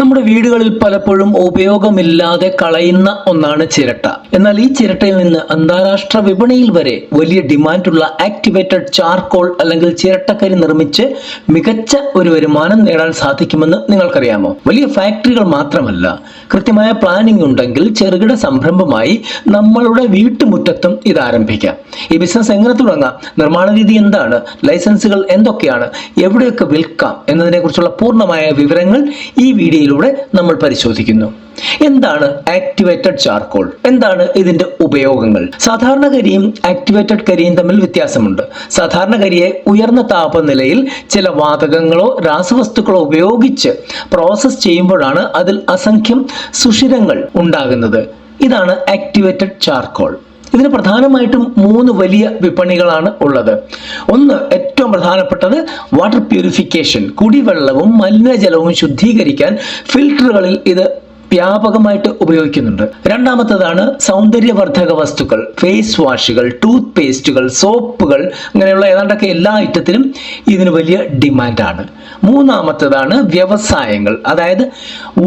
നമ്മുടെ വീടുകളിൽ പലപ്പോഴും ഉപയോഗമില്ലാതെ കളയുന്ന ഒന്നാണ് ചിരട്ട. എന്നാൽ ഈ ചിരട്ടയിൽ നിന്ന് അന്താരാഷ്ട്ര വിപണിയിൽ വരെ വലിയ ഡിമാൻഡുള്ള ആക്ടിവേറ്റഡ് ചാർക്കോൾ അല്ലെങ്കിൽ ചിരട്ടക്കരി നിർമ്മിച്ച് മികച്ച ഒരു വരുമാനം നേടാൻ സാധിക്കുമെന്ന് നിങ്ങൾക്കറിയാമോ? വലിയ ഫാക്ടറികൾ മാത്രമല്ല, കൃത്യമായ പ്ലാനിംഗ് ഉണ്ടെങ്കിൽ ചെറുകിട സംരംഭമായി നമ്മളുടെ വീട്ടുമുറ്റത്തും ഇത് ആരംഭിക്കാം. ഈ ബിസിനസ് എങ്ങനെ തുടങ്ങാം, നിർമ്മാണ രീതി എന്താണ്, ലൈസൻസുകൾ എന്തൊക്കെയാണ്, എവിടെയൊക്കെ വിൽക്കാം എന്നതിനെ കുറിച്ചുള്ള പൂർണ്ണമായ വിവരങ്ങൾ ഈ വീഡിയോയിലൂടെ നമ്മൾ പരിശോധിക്കുന്നു. എന്താണ് ആക്ടിവേറ്റഡ് ചാർക്കോൾ? എന്താണ് ഇതിന്റെ ഉപയോഗങ്ങൾ? സാധാരണ കരിയും ആക്ടിവേറ്റഡ് കരിയും തമ്മിൽ വ്യത്യാസമുണ്ട്. സാധാരണ കരിയെ ഉയർന്ന താപനിലയിൽ ചില വാതകങ്ങളോ രാസവസ്തുക്കളോ ഉപയോഗിച്ച് പ്രോസസ് ചെയ്യുമ്പോഴാണ് അതിൽ അസംഖ്യം സുഷിരങ്ങൾ ഉണ്ടാകുന്നത്. ഇതാണ് ആക്ടിവേറ്റഡ് ചാർക്കോൾ. ഇതിന് പ്രധാനമായിട്ടും 3 വലിയ വിപണികളാണ് ഉള്ളത്. ഒന്ന്, ഏറ്റവും പ്രധാനപ്പെട്ടത് വാട്ടർ പ്യൂരിഫിക്കേഷൻ. കുടിവെള്ളവും മലിനജലവും ശുദ്ധീകരിക്കാൻ ഫിൽട്ടറുകളിൽ ഇത് വ്യാപകമായിട്ട് ഉപയോഗിക്കുന്നുണ്ട്. രണ്ടാമത്തേതാണ് സൗന്ദര്യവർദ്ധക വസ്തുക്കൾ, ഫേസ് വാഷുകൾ, ടൂത്ത് പേസ്റ്റുകൾ, സോപ്പുകൾ, അങ്ങനെയുള്ള ഏതാണ്ടൊക്കെ എല്ലാ ഐറ്റത്തിലും ഇതിന് വലിയ ഡിമാൻഡാണ്. മൂന്നാമത്തേതാണ് വ്യവസായങ്ങൾ, അതായത്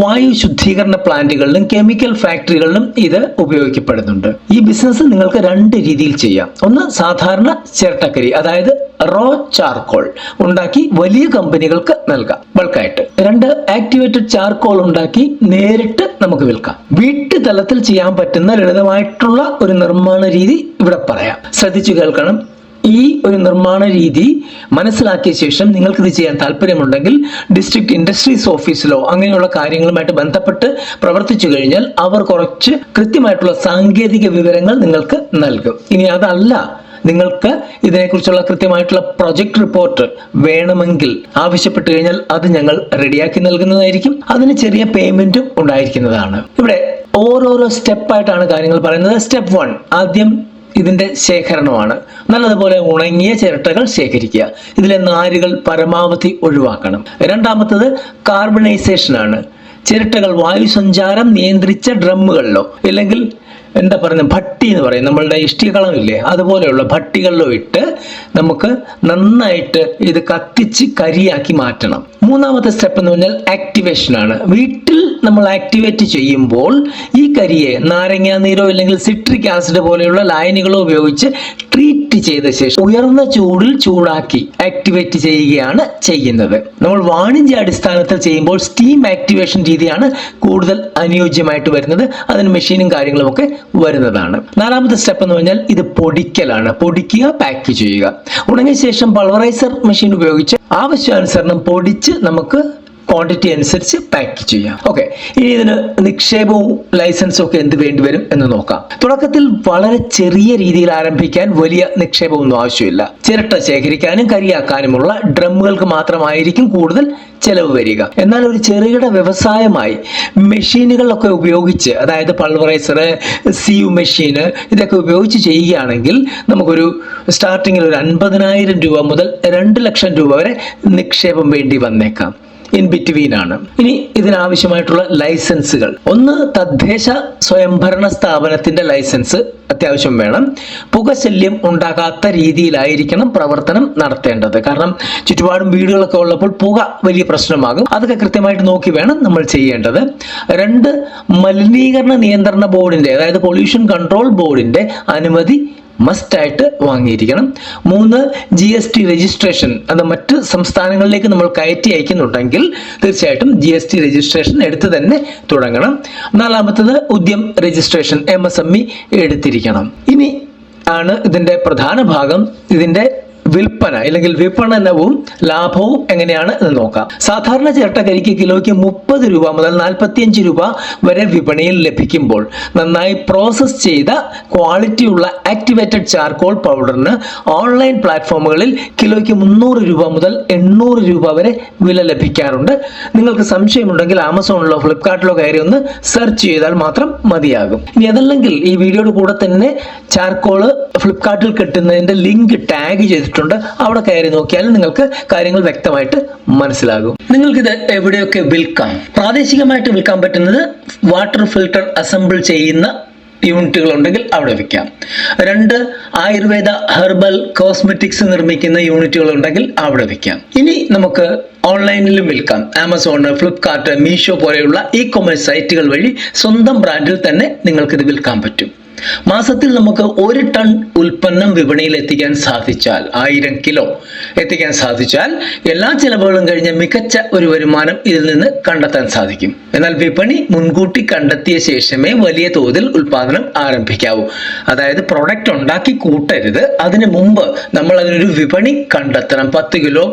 വായു ശുദ്ധീകരണ പ്ലാന്റുകളിലും കെമിക്കൽ ഫാക്ടറികളിലും ഇത് ഉപയോഗിക്കപ്പെടുന്നുണ്ട്. ഈ ബിസിനസ് നിങ്ങൾക്ക് 2 രീതിയിൽ ചെയ്യാം. ഒന്ന്, സാധാരണ ചിരട്ടക്കരി, അതായത് റോ ചാർക്കോൾ ഉണ്ടാക്കി വലിയ കമ്പനികൾക്ക് നൽകാം ബൾക്കായിട്ട്. 2, ആക്ടിവേറ്റഡ് ചാർക്കോൾ ഉണ്ടാക്കി നേരിട്ട് നമുക്ക് വിൽക്കാം. വീട്ടുതലത്തിൽ ചെയ്യാൻ പറ്റുന്ന ലളിതമായിട്ടുള്ള ഒരു നിർമ്മാണ രീതി ഇവിടെ പറയാം. ശ്രദ്ധിച്ചു കേൾക്കണം. ഈ ഒരു നിർമ്മാണ രീതി മനസ്സിലാക്കിയ ശേഷം നിങ്ങൾക്ക് ഇത് ചെയ്യാൻ താല്പര്യമുണ്ടെങ്കിൽ ഡിസ്ട്രിക്ട് ഇൻഡസ്ട്രീസ് ഓഫീസിലോ അങ്ങനെയുള്ള കാര്യങ്ങളുമായിട്ട് ബന്ധപ്പെട്ട് പ്രവർത്തിച്ചു കഴിഞ്ഞാൽ അവർ കുറച്ച് കൃത്യമായിട്ടുള്ള സാങ്കേതിക വിവരങ്ങൾ നിങ്ങൾക്ക് നൽകും. ഇനി അതല്ല, നിങ്ങൾക്ക് ഇതിനെക്കുറിച്ചുള്ള കൃത്യമായിട്ടുള്ള പ്രൊജക്ട് റിപ്പോർട്ട് വേണമെങ്കിൽ ആവശ്യപ്പെട്ടു കഴിഞ്ഞാൽ അത് ഞങ്ങൾ റെഡിയാക്കി നൽകുന്നതായിരിക്കും. അതിന് ചെറിയ പേയ്മെന്റും ഉണ്ടായിരിക്കുന്നതാണ്. ഇവിടെ ഓരോരോ സ്റ്റെപ്പായിട്ടാണ് കാര്യങ്ങൾ പറയുന്നത്. സ്റ്റെപ്പ് 1, ആദ്യം ഇതിന്റെ ശേഖരണമാണ്. നല്ലതുപോലെ ഉണങ്ങിയ ചിരട്ടകൾ ശേഖരിക്കുക. ഇതിലെ നാരുകൾ പരമാവധി ഒഴിവാക്കണം. രണ്ടാമത്തത് കാർബണൈസേഷൻ ആണ്. ചിരട്ടകൾ വായുസഞ്ചാരം നിയന്ത്രിച്ച ഡ്രമ്മുകളിലോ അല്ലെങ്കിൽ എന്താ പറയുന്നത്, ഭട്ടി എന്ന് പറയും, നമ്മളുടെ ഇഷ്ടികകളമില്ലേ, അതുപോലെയുള്ള ഭട്ടികളിലോ ഇട്ട് നമുക്ക് നന്നായിട്ട് ഇത് കത്തിച്ച് കരിയാക്കി മാറ്റണം. മൂന്നാമത്തെ സ്റ്റെപ്പ് എന്ന് പറഞ്ഞാൽ ആക്ടിവേഷൻ ആണ്. വീട്ടിൽ നമ്മൾ ആക്ടിവേറ്റ് ചെയ്യുമ്പോൾ ഈ കരിയെ നാരങ്ങ നീരോ അല്ലെങ്കിൽ സിട്രിക് ആസിഡ് പോലെയുള്ള ലായനികളോ ഉപയോഗിച്ച് ട്രീറ്റ് ചെയ്ത ശേഷം ഉയർന്ന ചൂടിൽ ചൂടാക്കി ആക്ടിവേറ്റ് ചെയ്യുകയാണ് ചെയ്യുന്നത്. നമ്മൾ വാണിജ്യ അടിസ്ഥാനത്തിൽ ചെയ്യുമ്പോൾ സ്റ്റീം ആക്ടിവേഷൻ രീതിയാണ് കൂടുതൽ അനുയോജ്യമായിട്ട് വരുന്നത്. അതിന് മെഷീനും കാര്യങ്ങളും ഒക്കെ വരുന്നതാണ്. നാലാമത്തെ സ്റ്റെപ്പ് എന്ന് പറഞ്ഞാൽ ഇത് പൊടിക്കലാണ്. പൊടിക്കുക, പാക്ക് ചെയ്യുക. ഉണങ്ങിയ ശേഷം പൾവറൈസർ മെഷീൻ ഉപയോഗിച്ച് ആവശ്യാനുസരണം പൊടിച്ച് നമുക്ക് ക്വാണ്ടിറ്റി അനുസരിച്ച് പാക്ക് ചെയ്യാം. ഓക്കെ, ഇനി ഇതിന് നിക്ഷേപവും ലൈസൻസും ഒക്കെ എന്ത് വേണ്ടിവരും എന്ന് നോക്കാം. തുടക്കത്തിൽ വളരെ ചെറിയ രീതിയിൽ ആരംഭിക്കാൻ വലിയ നിക്ഷേപമൊന്നും ആവശ്യമില്ല. ചിരട്ട ശേഖരിക്കാനും കരിയാക്കാനുമുള്ള ഡ്രമ്മുകൾക്ക് മാത്രമായിരിക്കും കൂടുതൽ ചെലവ് വരിക. എന്നാൽ ഒരു ചെറുകിട വ്യവസായമായി മെഷീനുകളൊക്കെ ഉപയോഗിച്ച്, അതായത് പൾവറൈസർ, സിയു മെഷീന്, ഇതൊക്കെ ഉപയോഗിച്ച് ചെയ്യുകയാണെങ്കിൽ നമുക്കൊരു സ്റ്റാർട്ടിങ്ങിൽ ഒരു 50,000 രൂപ മുതൽ 2 ലക്ഷം രൂപ വരെ നിക്ഷേപം വേണ്ടി വന്നേക്കാം. ഇൻ ബിറ്റ്വീൻ ആണ്. ഇനി ഇതിനാവശ്യമായിട്ടുള്ള ലൈസൻസുകൾ. ഒന്ന്, തദ്ദേശ സ്വയംഭരണ സ്ഥാപനത്തിന്റെ ലൈസൻസ് അത്യാവശ്യം വേണം. പുകശല്യം ഉണ്ടാകാത്ത രീതിയിലായിരിക്കണം പ്രവർത്തനം നടത്തേണ്ടത്. കാരണം ചുറ്റുപാടും വീടുകളൊക്കെ ഉള്ളപ്പോൾ പുക വലിയ പ്രശ്നമാകും. അതൊക്കെ കൃത്യമായിട്ട് നോക്കി വേണം നമ്മൾ ചെയ്യേണ്ടത്. 2, മലിനീകരണ നിയന്ത്രണ ബോർഡിന്റെ, അതായത് പൊല്യൂഷൻ കൺട്രോൾ ബോർഡിന്റെ അനുമതി മസ്റ്റായിട്ട് വാങ്ങിയിരിക്കണം. 3, GST രജിസ്ട്രേഷൻ. അത് മറ്റ് സംസ്ഥാനങ്ങളിലേക്ക് നമ്മൾ കയറ്റി അയക്കുന്നുണ്ടെങ്കിൽ തീർച്ചയായിട്ടും GST രജിസ്ട്രേഷൻ എടുത്ത് തന്നെ തുടങ്ങണം. 4, ഉദ്യം രജിസ്ട്രേഷൻ, MSME എടുത്തിരിക്കണം. ഇനി ആണ് ഇതിന്റെ പ്രധാന ഭാഗം, ഇതിന്റെ വിൽപ്പന അല്ലെങ്കിൽ വിപണനവും ലാഭവും എങ്ങനെയാണ് എന്ന് നോക്കാം. സാധാരണ ചിരട്ടക്കരിക്ക് കിലോയ്ക്ക് 30 രൂപ മുതൽ 45 രൂപ വരെ വിപണിയിൽ ലഭിക്കുമ്പോൾ നന്നായി പ്രോസസ് ചെയ്ത ക്വാളിറ്റിയുള്ള ആക്ടിവേറ്റഡ് ചാർക്കോൾ പൗഡറിന് ഓൺലൈൻ പ്ലാറ്റ്ഫോമുകളിൽ കിലോയ്ക്ക് 300 രൂപ മുതൽ 800 രൂപ വരെ വില ലഭിക്കാറുണ്ട്. നിങ്ങൾക്ക് സംശയമുണ്ടെങ്കിൽ ആമസോണിലോ ഫ്ലിപ്കാർട്ടിലോ കയറി ഒന്ന് സെർച്ച് ചെയ്താൽ മാത്രം മതിയാകും. ഇനി അതല്ലെങ്കിൽ ഈ വീഡിയോയുടെ കൂടെ തന്നെ ചാർക്കോള് ഫ്ലിപ്കാർട്ടിൽ കിട്ടുന്നതിന്റെ ലിങ്ക് ടാഗ് ചെയ്തിട്ടുണ്ട്. അവിടെ കയറി നോക്കിയാൽ നിങ്ങൾക്ക് കാര്യങ്ങൾ വ്യക്തമായിട്ട് മനസ്സിലാകും. നിങ്ങൾക്കിത് എവിടെയൊക്കെ വിൽക്കാം. പ്രാദേശികമായിട്ട് വിൽക്കാൻ പറ്റുന്നത് വാട്ടർ ഫിൽട്ടർ അസംബിൾ ചെയ്യുന്ന യൂണിറ്റുകൾ ഉണ്ടെങ്കിൽ അവിടെ വിൽക്കാം. 2, ആയുർവേദ ഹെർബൽ കോസ്മെറ്റിക്സ് നിർമ്മിക്കുന്ന യൂണിറ്റുകൾ ഉണ്ടെങ്കിൽ അവിടെ വിൽക്കാം. ഇനി നമുക്ക് ഓൺലൈനിലും വിൽക്കാം. ആമസോൺ, ഫ്ലിപ്കാർട്ട്, മീഷോ പോലെയുള്ള ഇ-കൊമേഴ്സ് സൈറ്റുകൾ വഴി സ്വന്തം ബ്രാൻഡിൽ തന്നെ നിങ്ങൾക്കിത് വിൽക്കാൻ പറ്റും. മാസത്തിൽ നമുക്ക് 1 ടൺ ഉൽപ്പന്നം വിപണിയിൽ എത്തിക്കാൻ സാധിച്ചാൽ, 1000 കിലോ എത്തിക്കാൻ സാധിച്ചാൽ, എല്ലാ ചെലവുകളും കഴിഞ്ഞ മികച്ച ഒരു വരുമാനം ഇതിൽ നിന്ന് കണ്ടെത്താൻ സാധിക്കും. എന്നാൽ വിപണി മുൻകൂട്ടി കണ്ടെത്തിയ ശേഷമേ വലിയ തോതിൽ ഉൽപാദനം ആരംഭിക്കാവൂ. അതായത് പ്രൊഡക്റ്റ് ഉണ്ടാക്കി കൂട്ടരുത്, അതിനു മുമ്പ് നമ്മൾ അതിനൊരു വിപണി കണ്ടെത്തണം. 10 കിലോ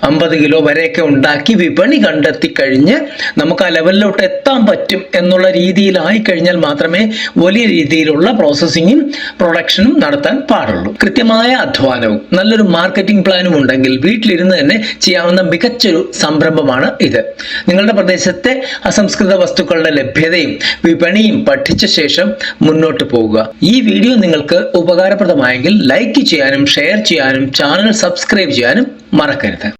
50 കിലോ വരെയൊക്കെ ഉണ്ടാക്കി വിപണി കണ്ടെത്തി കഴിഞ്ഞ് നമുക്ക് ആ ലെവലിലോട്ട് എത്താൻ പറ്റും എന്നുള്ള രീതിയിലായി കഴിഞ്ഞാൽ മാത്രമേ വലിയ രീതിയിലുള്ള പ്രോസസ്സിങ്ങും പ്രൊഡക്ഷനും നടത്താൻ പാടുള്ളൂ. കൃത്യമായ അധ്വാനവും നല്ലൊരു മാർക്കറ്റിംഗ് പ്ലാനും ഉണ്ടെങ്കിൽ വീട്ടിലിരുന്ന് തന്നെ ചെയ്യാവുന്ന മികച്ചൊരു സംരംഭമാണ് ഇത്. നിങ്ങളുടെ പ്രദേശത്തെ അസംസ്കൃത വസ്തുക്കളുടെ ലഭ്യതയും വിപണിയും പഠിച്ച ശേഷം മുന്നോട്ട് പോകുക. ഈ വീഡിയോ നിങ്ങൾക്ക് ഉപകാരപ്രദമായെങ്കിൽ ലൈക്ക് ചെയ്യാനും ഷെയർ ചെയ്യാനും ചാനൽ സബ്സ്ക്രൈബ് ചെയ്യാനും മറക്കരുത്.